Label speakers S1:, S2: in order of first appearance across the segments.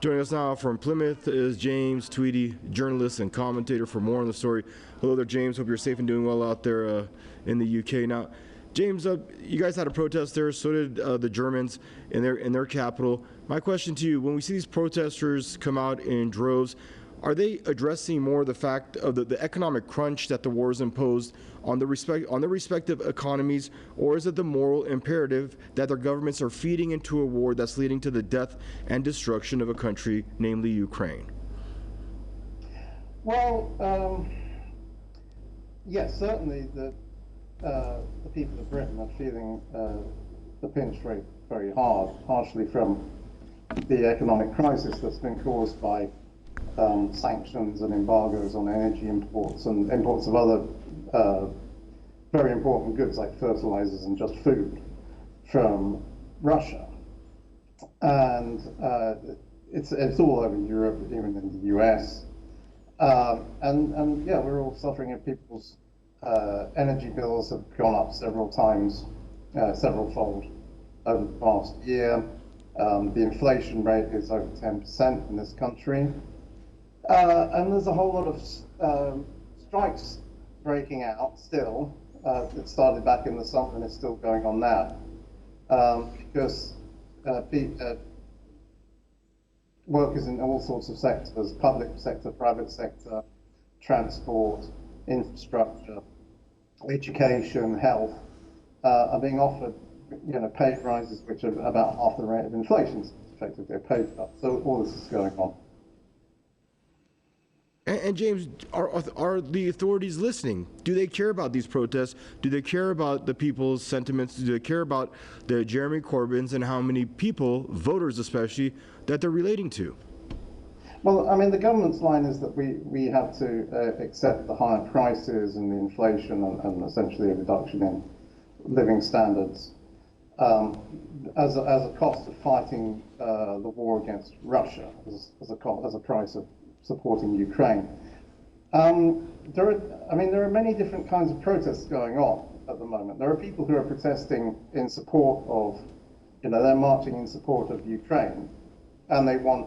S1: Joining us now from Plymouth is James Tweedie, journalist and commentator for More on the Story. Hello there, James. Hope you're safe and doing well out there in the UK. Now, James, you guys had a protest there. So did the Germans in their capital. My question to you: when we see these protesters come out in droves, are they addressing more the fact of the economic crunch that the war has imposed on the respective economies, or is it the moral imperative that their governments are feeding into a war that's leading to the death and destruction of a country, namely Ukraine?
S2: Well, yes, certainly the people of Britain are feeling the pinch very harshly from the economic crisis that's been caused by sanctions and embargoes on energy imports and imports of other very important goods like fertilizers and just food from Russia. And it's all over Europe, even in the US. And yeah, we're all suffering if people's energy bills have gone up several times, several-fold over the past year. The inflation rate is over 10% in this country. And there's a whole lot of strikes breaking out still. It started back in the summer and it's still going on now. Because workers in all sorts of sectors, public sector, private sector, transport, infrastructure, education, health, are being offered, pay rises which are about half the rate of inflation. So it's effectively a pay cut. So all this is going on.
S1: And James, are the authorities listening? Do they care about these protests? Do they care about the people's sentiments? Do they care about the Jeremy Corbyns and how many people, voters especially, that they're relating to?
S2: Well, I mean, the government's line is that we have to accept the higher prices and the inflation and essentially a reduction in living standards as a cost of fighting the war against Russia, as a price of supporting Ukraine. There are many different kinds of protests going on at the moment. There are people who are protesting in support of, they're marching in support of Ukraine, and they want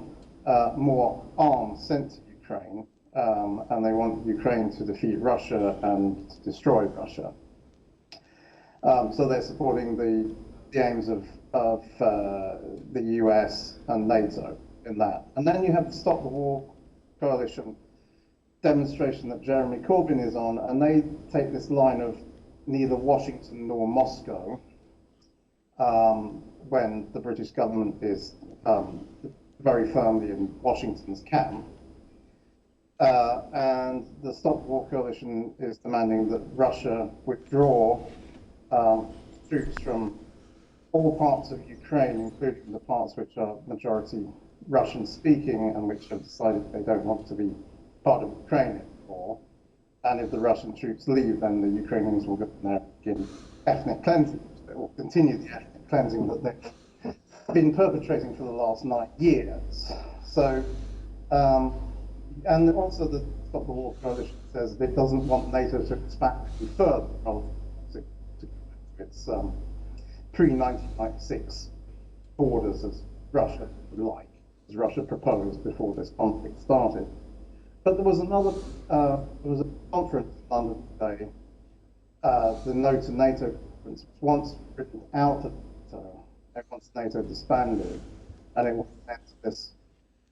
S2: more arms sent to Ukraine, and they want Ukraine to defeat Russia and to destroy Russia. So they're supporting the aims of the US and NATO in that. And then you have the Stop the War Coalition demonstration that Jeremy Corbyn is on, and they take this line of neither Washington nor Moscow when the British government is very firmly in Washington's camp. And the Stop the War Coalition is demanding that Russia withdraw troops from all parts of Ukraine, including the parts which are majority Russian-speaking and which have decided they don't want to be part of Ukraine anymore. And if the Russian troops leave, then the Ukrainians will go in there and begin ethnic cleansing. They will continue the ethnic cleansing that they've been perpetrating for the last 9 years. So, and also the Stop the War Coalition says that it doesn't want NATO to expand any further to its pre-1996 borders as Russia would like, as Russia proposed before this conflict started. But there was a conference in London today, the No to NATO conference, which wants Britain out of NATO. It wants NATO disbanded, and it wants this,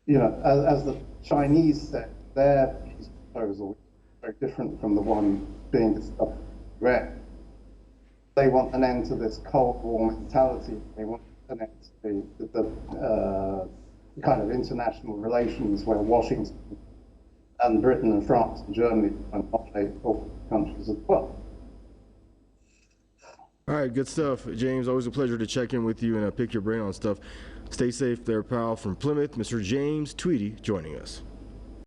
S2: as the Chinese said, their peace proposal is very different from the one being discussed in the UN. They want an end to this Cold War mentality. They want an end to the kind of international relations where Washington and Britain and France and Germany and all countries as well.
S1: All right, good stuff, James. Always a pleasure to check in with you and pick your brain on stuff. Stay safe there, pal. From Plymouth, Mr. James Tweedie joining us.